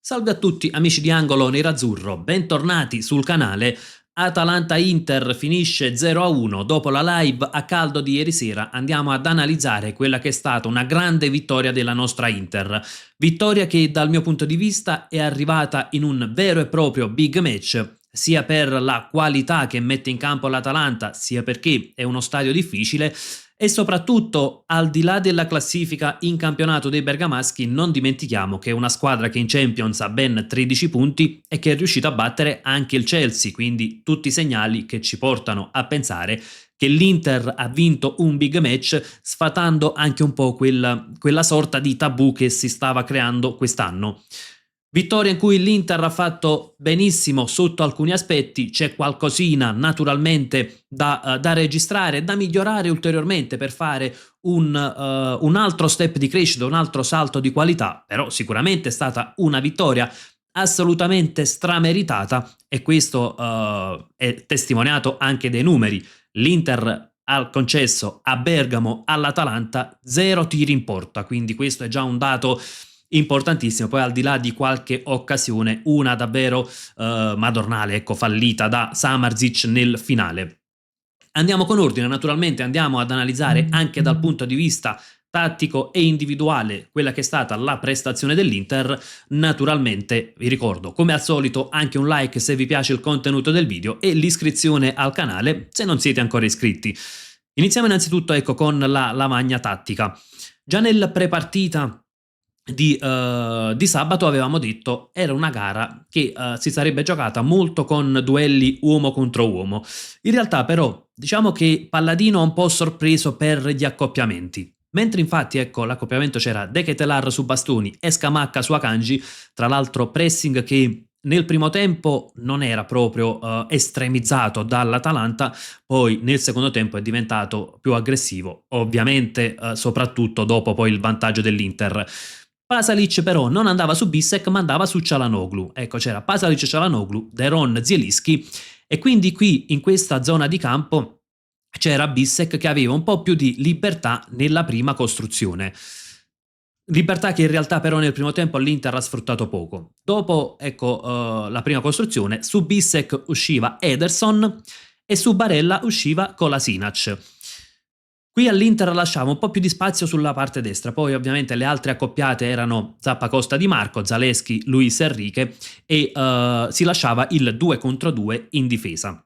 Salve a tutti amici di Angolo Nerazzurro, bentornati sul canale. Atalanta-Inter finisce 0-1 dopo la live a caldo di ieri sera. Andiamo ad analizzare quella che è stata una grande vittoria della nostra Inter. Vittoria che dal mio punto di vista è arrivata in un vero e proprio big match, sia per la qualità che mette in campo l'Atalanta, sia perché è uno stadio difficile. E soprattutto, al di là della classifica in campionato dei bergamaschi, non dimentichiamo che è una squadra che in Champions ha ben 13 punti e che è riuscita a battere anche il Chelsea, quindi tutti segnali che ci portano a pensare che l'Inter ha vinto un big match, sfatando anche un po' quella sorta di tabù che si stava creando quest'anno. Vittoria in cui l'Inter ha fatto benissimo sotto alcuni aspetti, c'è qualcosina naturalmente da registrare, da migliorare ulteriormente per fare un altro step di crescita, un altro salto di qualità, però sicuramente è stata una vittoria assolutamente strameritata e questo è testimoniato anche dai numeri. L'Inter ha concesso a Bergamo all'Atalanta 0 tiri in porta, quindi questo è già un dato importantissimo. Poi al di là di qualche occasione, una davvero madornale, ecco, fallita da Samardzic nel finale. Andiamo con ordine, naturalmente andiamo ad analizzare anche dal punto di vista tattico e individuale quella che è stata la prestazione dell'Inter. Naturalmente vi ricordo, come al solito, anche un like se vi piace il contenuto del video e l'iscrizione al canale se non siete ancora iscritti. Iniziamo innanzitutto, ecco, con la lavagna tattica. Già nel prepartita di sabato avevamo detto era una gara che si sarebbe giocata molto con duelli uomo contro uomo. In realtà però diciamo che Palladino ha un po' sorpreso per gli accoppiamenti. Mentre infatti, ecco, l'accoppiamento c'era De Ketelaere su Bastoni e Scamacca su Akanji, tra l'altro pressing che nel primo tempo non era proprio estremizzato dall'Atalanta, poi nel secondo tempo è diventato più aggressivo, ovviamente soprattutto dopo poi il vantaggio dell'Inter. Pasalic però non andava su Bissek ma andava su Çalhanoğlu. Ecco, c'era Pasalic, Çalhanoğlu, Deron, Zielinski e quindi qui in questa zona di campo c'era Bissek che aveva un po' più di libertà nella prima costruzione. Libertà che in realtà però nel primo tempo l'Inter ha sfruttato poco. Dopo, ecco, la prima costruzione, su Bissek usciva Ederson e su Barella usciva Kolasinac. Qui all'Inter lasciava un po' più di spazio sulla parte destra, poi ovviamente le altre accoppiate erano Zappacosta Di Marco, Zaleschi, Luis Enrique e si lasciava il 2 contro 2 in difesa.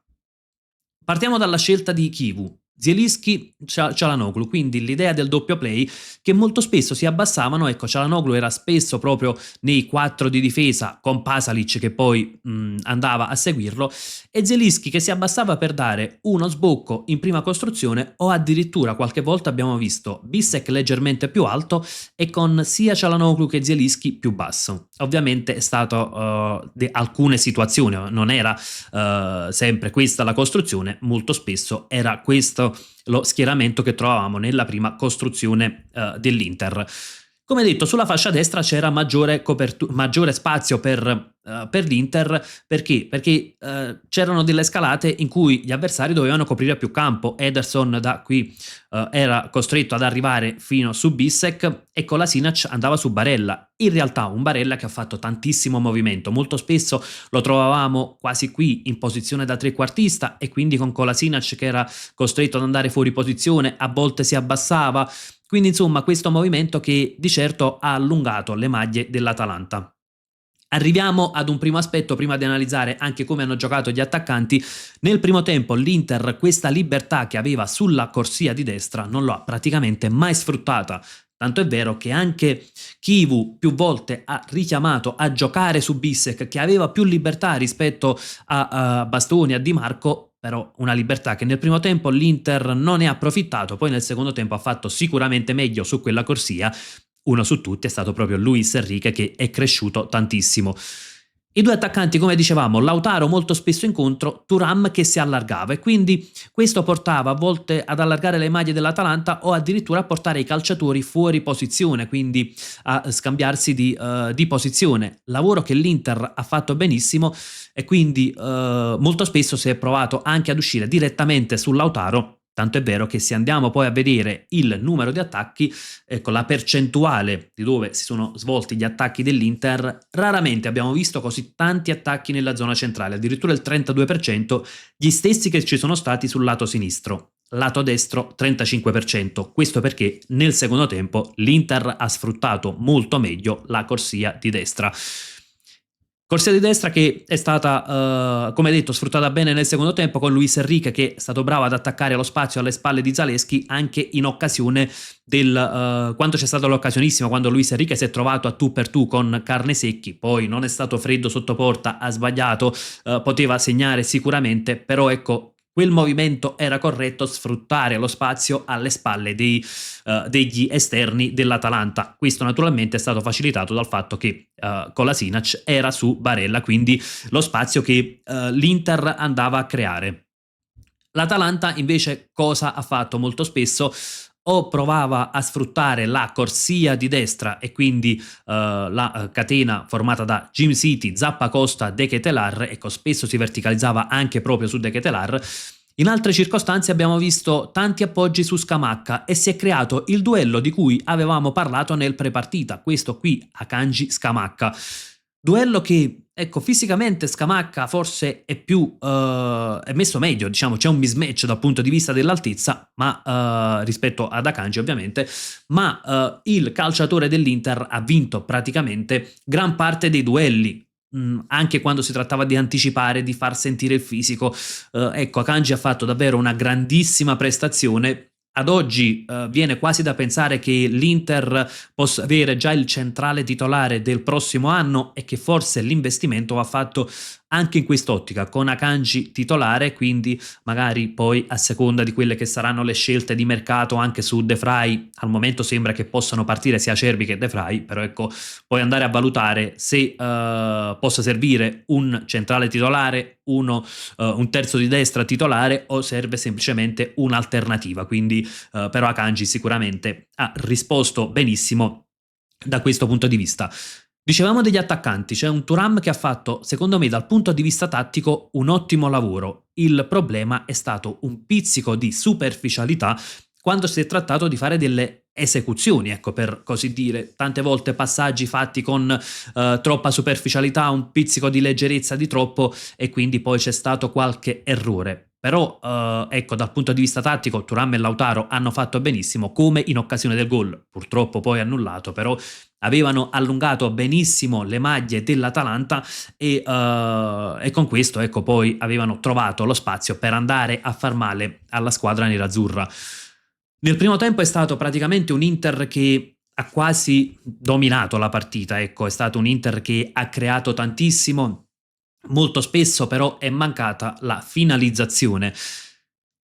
Partiamo dalla scelta di Chivu. Zielinski, Çalhanoğlu, quindi l'idea del doppio play che molto spesso si abbassavano. Ecco, Çalhanoğlu era spesso proprio nei 4 di difesa con Pasalic che poi andava a seguirlo e Zielinski che si abbassava per dare uno sbocco in prima costruzione o addirittura qualche volta abbiamo visto Bissek leggermente più alto e con sia Çalhanoğlu che Zielinski più basso. Ovviamente è stato alcune situazioni, non era sempre questa la costruzione, molto spesso era questo lo schieramento che trovavamo nella prima costruzione dell'Inter. Come detto, sulla fascia destra c'era maggiore spazio per l'Inter. Perché? Perché c'erano delle scalate in cui gli avversari dovevano coprire più campo. Ederson da qui era costretto ad arrivare fino su Bissek e Kolasinac andava su Barella. In realtà un Barella che ha fatto tantissimo movimento, molto spesso lo trovavamo quasi qui in posizione da trequartista e quindi con Kolasinac che era costretto ad andare fuori posizione, a volte si abbassava. Quindi insomma questo movimento che di certo ha allungato le maglie dell'Atalanta. Arriviamo ad un primo aspetto prima di analizzare anche come hanno giocato gli attaccanti. Nel primo tempo l'Inter questa libertà che aveva sulla corsia di destra non l'ha praticamente mai sfruttata. Tanto è vero che anche Chivu più volte ha richiamato a giocare su Bissek che aveva più libertà rispetto a Bastoni, a Di Marco, però una libertà che nel primo tempo l'Inter non ne ha approfittato, poi nel secondo tempo ha fatto sicuramente meglio su quella corsia. Uno su tutti è stato proprio Luis Enrique che è cresciuto tantissimo. I due attaccanti, come dicevamo, Lautaro molto spesso in contro, Thuram che si allargava e quindi questo portava a volte ad allargare le maglie dell'Atalanta o addirittura a portare i calciatori fuori posizione, quindi a scambiarsi di posizione. Lavoro che l'Inter ha fatto benissimo e quindi molto spesso si è provato anche ad uscire direttamente su Lautaro Tanto è vero che se andiamo poi a vedere il numero di attacchi, ecco la percentuale di dove si sono svolti gli attacchi dell'Inter, raramente abbiamo visto così tanti attacchi nella zona centrale, addirittura il 32%, gli stessi che ci sono stati sul lato sinistro. Lato destro 35%, questo perché nel secondo tempo l'Inter ha sfruttato molto meglio la corsia di destra. Corsia di destra che è stata, come detto, sfruttata bene nel secondo tempo con Luis Enrique che è stato bravo ad attaccare lo spazio alle spalle di Zalewski anche in occasione quando c'è stata l'occasionissima, quando Luis Enrique si è trovato a tu per tu con Carnesecchi, poi non è stato freddo sotto porta, ha sbagliato, poteva segnare sicuramente, però ecco, quel movimento era corretto, sfruttare lo spazio alle spalle degli esterni dell'Atalanta. Questo naturalmente è stato facilitato dal fatto che Kolasinac era su Barella, quindi lo spazio che l'Inter andava a creare. L'Atalanta invece cosa ha fatto molto spesso? O provava a sfruttare la corsia di destra e quindi la catena formata da Jim City, Zappacosta, De Ketelaere, ecco spesso si verticalizzava anche proprio su De Ketelaere. In altre circostanze abbiamo visto tanti appoggi su Scamacca e si è creato il duello di cui avevamo parlato nel prepartita, questo qui Akanji-Scamacca. Duello che, ecco, fisicamente Scamacca forse è è messo meglio, diciamo, c'è un mismatch dal punto di vista dell'altezza, ma rispetto ad Akanji ovviamente, ma il calciatore dell'Inter ha vinto praticamente gran parte dei duelli. Anche quando si trattava di anticipare, di far sentire il fisico, ecco, Akanji ha fatto davvero una grandissima prestazione. Ad oggi viene quasi da pensare che l'Inter possa avere già il centrale titolare del prossimo anno e che forse l'investimento va fatto anche in quest'ottica, con Akanji titolare, quindi magari poi a seconda di quelle che saranno le scelte di mercato anche su De Vrij, al momento sembra che possano partire sia Acerbi che De Vrij, però ecco, puoi andare a valutare se possa servire un centrale titolare, un terzo di destra titolare o serve semplicemente un'alternativa, quindi però Akanji sicuramente ha risposto benissimo da questo punto di vista. Dicevamo degli attaccanti, c'è un Thuram che ha fatto, secondo me, dal punto di vista tattico, un ottimo lavoro. Il problema è stato un pizzico di superficialità quando si è trattato di fare delle esecuzioni, ecco, per così dire. Tante volte passaggi fatti con troppa superficialità, un pizzico di leggerezza di troppo e quindi poi c'è stato qualche errore. Però, ecco, dal punto di vista tattico, Thuram e Lautaro hanno fatto benissimo, come in occasione del gol, purtroppo poi annullato, però avevano allungato benissimo le maglie dell'Atalanta e con questo ecco poi avevano trovato lo spazio per andare a far male alla squadra nerazzurra. Nel primo tempo è stato praticamente un Inter che ha quasi dominato la partita, ecco, è stato un Inter che ha creato tantissimo, molto spesso però è mancata la finalizzazione.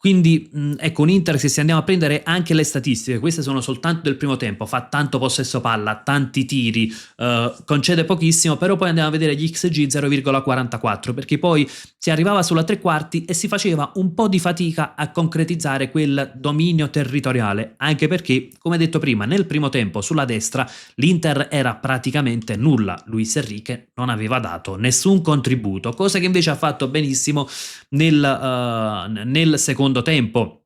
Quindi, ecco, un Inter, se andiamo a prendere anche le statistiche, queste sono soltanto del primo tempo, fa tanto possesso palla, tanti tiri, concede pochissimo, però poi andiamo a vedere gli XG 0,44, perché poi si arrivava sulla tre quarti e si faceva un po' di fatica a concretizzare quel dominio territoriale, anche perché, come detto prima, nel primo tempo sulla destra l'Inter era praticamente nulla, Luis Enrique non aveva dato nessun contributo, cosa che invece ha fatto benissimo nel secondo tempo,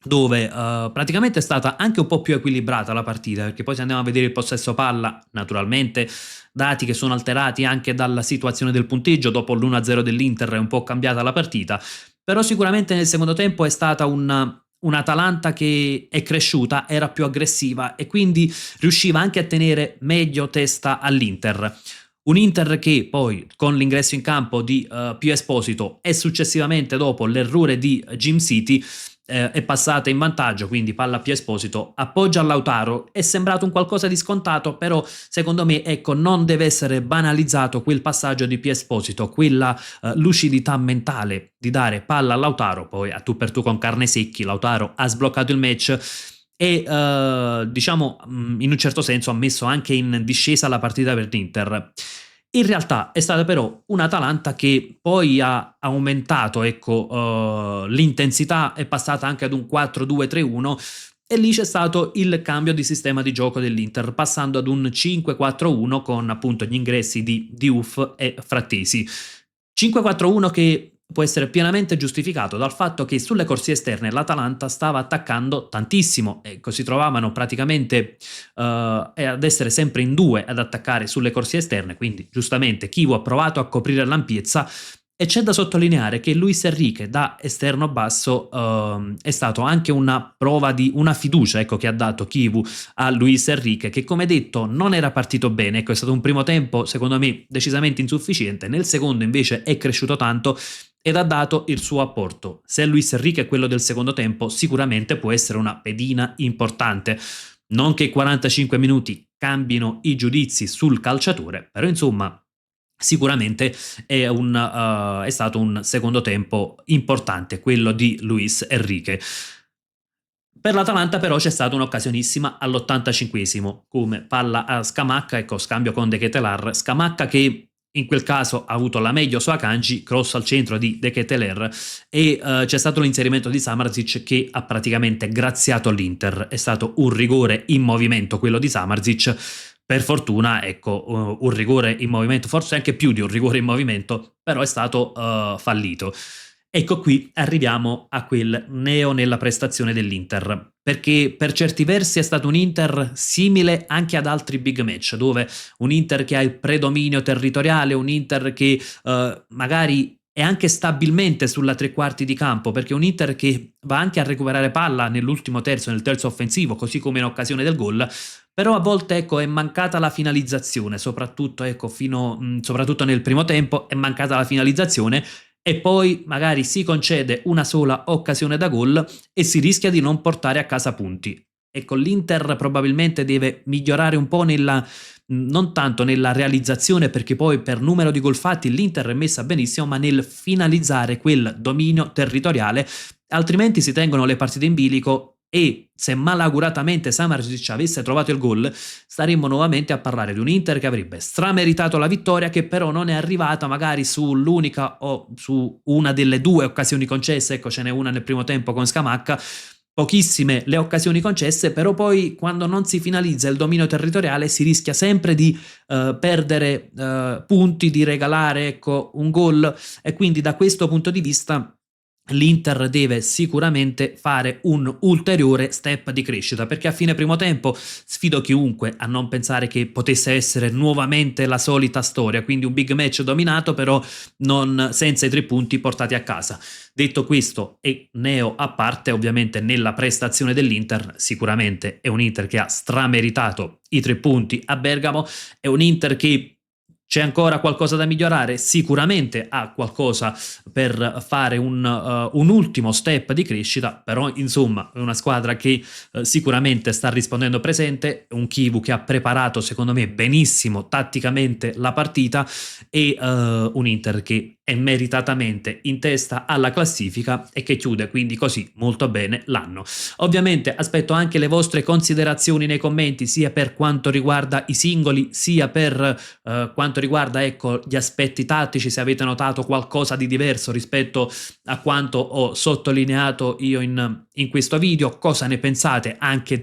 dove praticamente è stata anche un po' più equilibrata la partita, perché poi se andiamo a vedere il possesso palla, naturalmente dati che sono alterati anche dalla situazione del punteggio, dopo l'1-0 dell'Inter è un po' cambiata la partita, però sicuramente nel secondo tempo è stata un'Atalanta che è cresciuta, era più aggressiva e quindi riusciva anche a tenere meglio testa all'Inter. Un Inter che poi con l'ingresso in campo di Pio Esposito e successivamente dopo l'errore di Jim City è passata in vantaggio, quindi palla a Pio Esposito, appoggia a Lautaro, è sembrato un qualcosa di scontato, però secondo me ecco non deve essere banalizzato quel passaggio di Pio Esposito, quella lucidità mentale di dare palla a Lautaro, poi a tu per tu con carne secchi, Lautaro ha sbloccato il match e diciamo in un certo senso ha messo anche in discesa la partita per l'Inter. In realtà è stata però un'Atalanta che poi ha aumentato, ecco, l'intensità, è passata anche ad un 4-2-3-1 e lì c'è stato il cambio di sistema di gioco dell'Inter, passando ad un 5-4-1 con appunto gli ingressi di Diouf e Frattesi. 5-4-1 che può essere pienamente giustificato dal fatto che sulle corsie esterne l'Atalanta stava attaccando tantissimo, ecco, si trovavano praticamente ad essere sempre in due ad attaccare sulle corsie esterne, quindi giustamente Chivu ha provato a coprire l'ampiezza. E c'è da sottolineare che Luis Enrique da esterno basso è stato anche una prova di una fiducia, ecco, che ha dato Chivu a Luis Enrique, che come detto non era partito bene, ecco, è stato un primo tempo secondo me decisamente insufficiente, nel secondo invece è cresciuto tanto ed ha dato il suo apporto. Se Luis Enrique è quello del secondo tempo, sicuramente può essere una pedina importante. Non che i 45 minuti cambino i giudizi sul calciatore, però insomma sicuramente è stato un secondo tempo importante quello di Luis Enrique. Per l'Atalanta però c'è stata un'occasionissima all'85esimo, come palla a Scamacca, ecco, scambio con De Ketelaere, Scamacca che in quel caso ha avuto la meglio su Akanji, cross al centro di De Ketelaere e c'è stato l'inserimento di Samardzic che ha praticamente graziato l'Inter, è stato un rigore in movimento quello di Samardzic, per fortuna ecco un rigore in movimento, forse anche più di un rigore in movimento, però è stato fallito. Ecco qui arriviamo a quel neo nella prestazione dell'Inter, perché per certi versi è stato un Inter simile anche ad altri big match, dove un Inter che ha il predominio territoriale, un Inter che magari è anche stabilmente sulla tre quarti di campo, perché un Inter che va anche a recuperare palla nell'ultimo terzo, nel terzo offensivo, così come in occasione del gol, però a volte ecco, è mancata la finalizzazione, soprattutto, ecco, soprattutto nel primo tempo è mancata la finalizzazione e poi magari si concede una sola occasione da gol e si rischia di non portare a casa punti. Ecco, l'Inter probabilmente deve migliorare un po' non tanto nella realizzazione, perché poi per numero di gol fatti l'Inter è messa benissimo, ma nel finalizzare quel dominio territoriale, altrimenti si tengono le partite in bilico e se malauguratamente Samardzic avesse trovato il gol staremmo nuovamente a parlare di un Inter che avrebbe strameritato la vittoria, che però non è arrivata magari sull'unica o su una delle due occasioni concesse, ecco ce n'è una nel primo tempo con Scamacca, pochissime le occasioni concesse, però poi quando non si finalizza il dominio territoriale si rischia sempre di perdere punti, di regalare ecco un gol e quindi da questo punto di vista l'Inter deve sicuramente fare un ulteriore step di crescita, perché a fine primo tempo sfido chiunque a non pensare che potesse essere nuovamente la solita storia, quindi un big match dominato però non senza i 3 punti portati a casa. Detto questo e neo a parte, ovviamente nella prestazione dell'Inter sicuramente è un Inter che ha strameritato i 3 punti a Bergamo, è un Inter che c'è ancora qualcosa da migliorare? Sicuramente ha qualcosa per fare un ultimo step di crescita, però insomma è una squadra che sicuramente sta rispondendo presente, un Chivu che ha preparato secondo me benissimo tatticamente la partita e un Inter che è meritatamente in testa alla classifica e che chiude quindi così molto bene l'anno. Ovviamente aspetto anche le vostre considerazioni nei commenti sia per quanto riguarda i singoli sia per quanto riguarda ecco gli aspetti tattici, se avete notato qualcosa di diverso rispetto a quanto ho sottolineato io in questo video, cosa ne pensate anche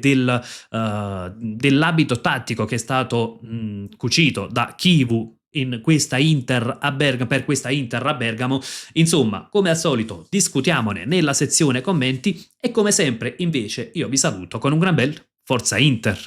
dell'abito tattico che è stato cucito da Chivu in questa Inter a Bergamo, per questa Inter a Bergamo. Insomma, come al solito discutiamone nella sezione commenti e come sempre invece io vi saluto con un gran bel Forza Inter.